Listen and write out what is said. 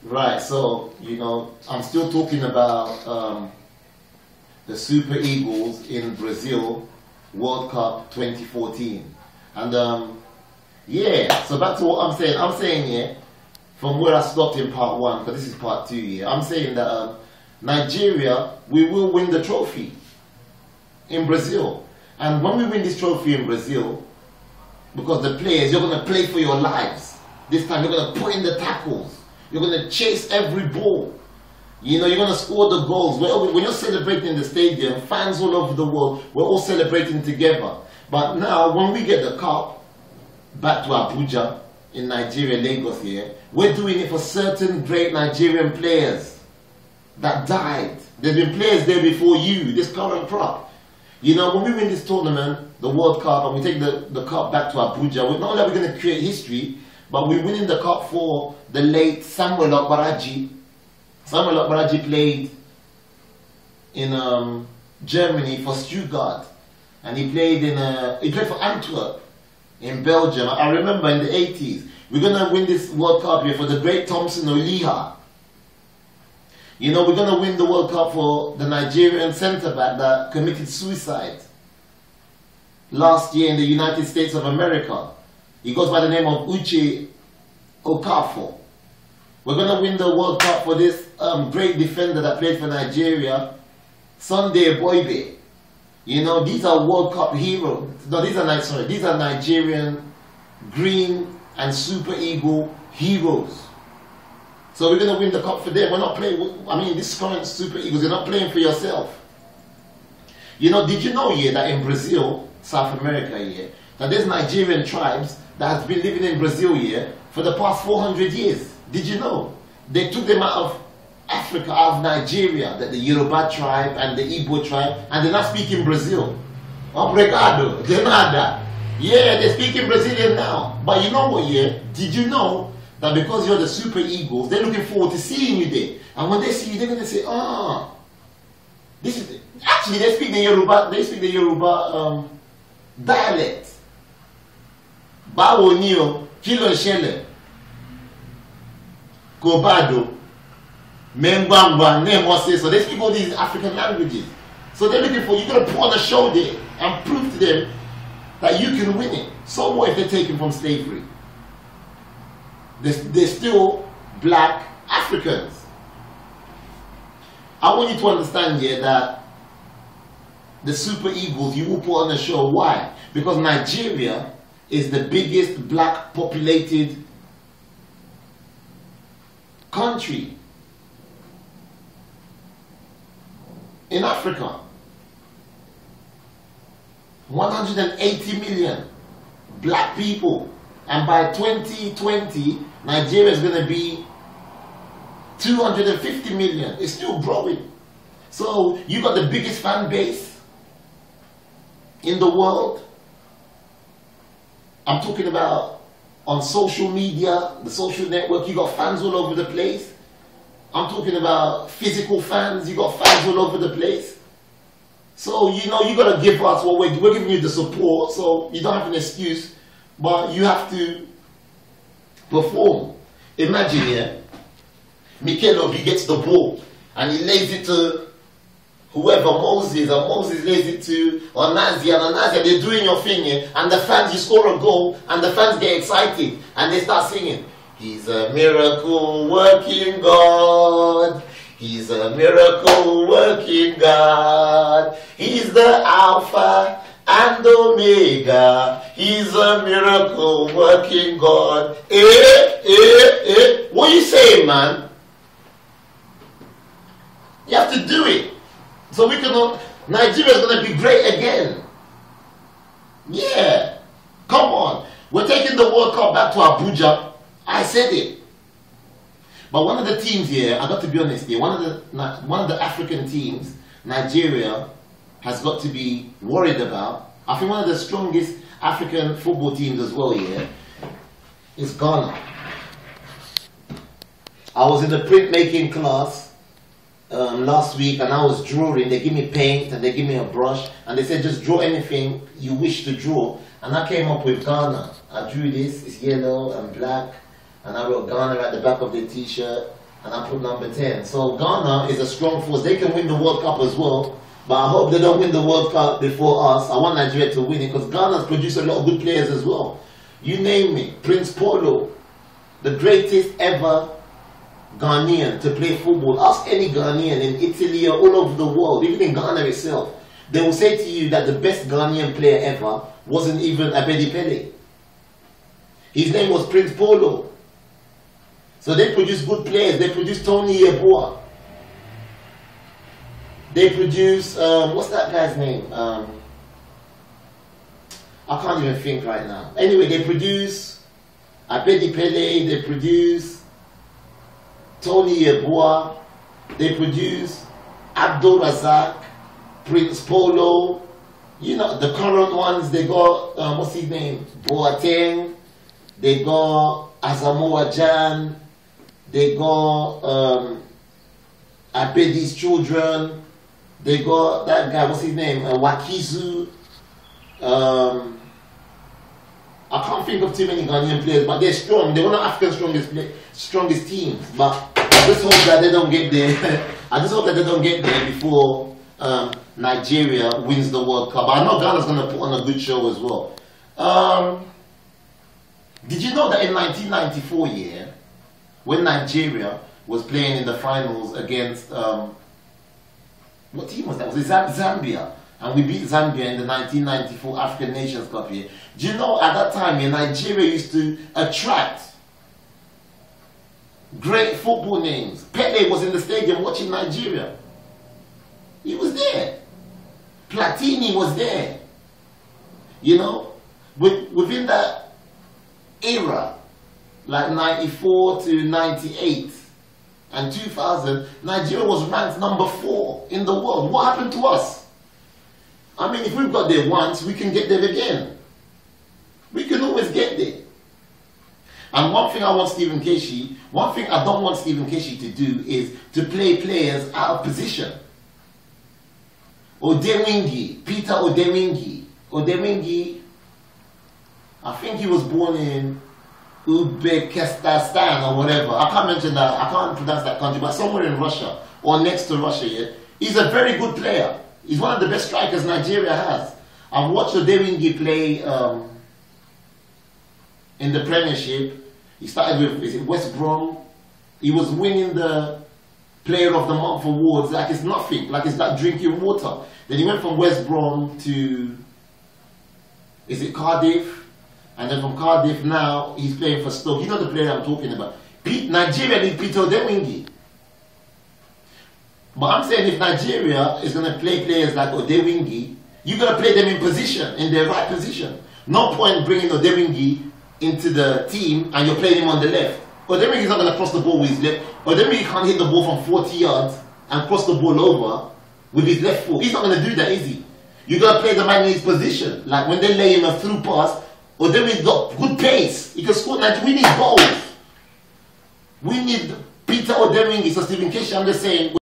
Right, so, you know, I'm still talking about the Super Eagles in Brazil World Cup 2014. And yeah, so back to what I'm saying. I'm saying, yeah, from where I stopped in part one, because this is part two, yeah, I'm saying that Nigeria, we will win the trophy in Brazil. And when we win this trophy in Brazil, because the players, you're going to play for your lives. This time you're going to put in the tackles. You're going to chase every ball. You know, you're going to score the goals. When you're celebrating in the stadium, fans all over the world, we're all celebrating together. But now, when we get the cup back to Abuja in Nigeria, Lagos here, we're doing it for certain great Nigerian players that died. There's been players there before you, this current crop. You know, when we win this tournament, the World Cup, and we take the cup back to Abuja, we're not only going to create history, but we're winning the cup for the late Samuel Okparaji. Samuel Okparaji played in Germany for Stuttgart, and he played for Antwerp in Belgium. I remember in the 80s. We're going to win this World Cup here for the great Thompson Oliha. You know, we're going to win the World Cup for the Nigerian centre-back that committed suicide last year in the United States of America. He goes by the name of Uche Okafor. We're going to win the World Cup for this great defender that played for Nigeria, Sunday Boybe. You know, these are World Cup heroes. No, these are Nigerian Green and Super Eagle heroes. So we're going to win the cup for them. We're not playing, I mean, this current Super Eagles, you're not playing for yourself. You know, did you know here that in Brazil, South America here, that there's Nigerian tribes that has been living in Brazil here for the past 400 years? Did you know? They took them out of Africa, out of Nigeria, that the Yoruba tribe and the Igbo tribe, and they're not speaking Brazil. Obrigado, de nada. Yeah, they're speaking Brazilian now. But you know what, yeah? Did you know that because you're the Super Eagles, they're looking forward to seeing you there? And when they see you, they're going to say, ah, this is... Actually, they speak the Yoruba dialect. Bawo ni o, kilo shele, Kobado, Membangwa, Nemose. So they speak all these African languages. So they're looking for, you got to put on a show there and prove to them that you can win it. So what if they're taken from slavery? They're still black Africans. I want you to understand here that the Super Eagles, you will put on a show. Why? Because Nigeria is the biggest black populated country in Africa. 180 million black people, and by 2020 Nigeria is going to be 250 million. It's still growing. So you got the biggest fan base in the world. I'm talking about on social media, the social network. You got fans all over the place. I'm talking about physical fans. You got fans all over the place. So, you know, you got to give us what we're giving you the support, so you don't have an excuse, but you have to perform. Imagine, yeah, Mikel Obi gets the ball and he lays it to whoever, Moses, and Moses lays it to Onazia, and Onazia, they're doing your thing, yeah, and the fans, you score a goal, and the fans get excited, and they start singing, "He's a miracle working God. He's a miracle working God. He's the Alpha and Omega. He's a miracle working God." What are you saying, man? You have to do it. So we can, Nigeria is going to be great again. Yeah. Come on. We're taking the World Cup back to Abuja. I said it. But one of the teams here, I got to be honest here, one of the African teams, Nigeria, has got to be worried about. I think one of the strongest African football teams as well here is Ghana. I was in the printmaking class last week and I was drawing. They give me paint and they give me a brush and they said just draw anything you wish to draw. And I came up with Ghana. I drew this, it's yellow and black. And I wrote Ghana at the back of the t-shirt. and I put number 10. So Ghana is a strong force. They can win the World Cup as well, but I hope they don't win the World Cup before us. I want Nigeria to win it because Ghana's produced a lot of good players as well. You name it. Prince Polo, the greatest ever Ghanaian to play football. Ask any Ghanaian in Italy or all over the world, even in Ghana itself. They will say to you that the best Ghanaian player ever wasn't even Abedi Pele. His name was Prince Polo. So they produce good players. They produce Tony Yeboah. They produce, what's that guy's name? I can't even think right now. Anyway, they produce Abedi Pele. They produce Tony Yeboah. They produce Abdul Razak, Prince Polo. You know, the current ones, they got, what's his name? Boateng. They got Asamoah Gyan. They got Abedi's children. They got that guy, what's his name? Wakizu. I can't think of too many Ghanaian players, but they're strong. They're one of Africa's strongest teams. But I just hope that they don't get there. I just hope that they don't get there before Nigeria wins the World Cup. I know Ghana's going to put on a good show as well. Did you know that in 1994 year, when Nigeria was playing in the finals against, what team was that? Was it Zambia? And we beat Zambia in the 1994 African Nations Cup here. Do you know at that time Nigeria used to attract great football names? Pele was in the stadium watching Nigeria. He was there. Platini was there. You know, within that era, like 94 to 98 and 2000, Nigeria was ranked number 4 in the world. What happened to us? I mean, if we've got there once, we can get there again. We can always get there. And one thing I want Stephen Keshi, one thing I don't want Stephen Keshi to do is to play players out of position. Odewingie, Peter Odewingie. Odewingie, I think he was born in Uzbekistan or whatever. I can't mention that, I can't pronounce that country, but somewhere in Russia or next to Russia, yeah. He's a very good player. He's one of the best strikers Nigeria has. I've watched Odewingie play in the Premiership. He started with, is it West Brom? He was winning the Player of the Month awards like it's nothing, like it's like drinking water. Then he went from West Brom to, is it Cardiff? And then from Cardiff now, he's playing for Stoke. You know the player I'm talking about. Nigeria needs Peter Odewingie. But I'm saying if Nigeria is going to play players like Odewingie, you're going to play them in position, in their right position. No point bringing Odewingie into the team and you're playing him on the left. Odewingie is not going to cross the ball with his left. Odewingie can't hit the ball from 40 yards and cross the ball over with his left foot. He's not going to do that, is he? You're going to play the man in his position. Like when they lay him a through pass, Odewinge's got good pace. He can score. We need goals. We need Peter Odewingie. So Stephen Keshi, I'm just saying.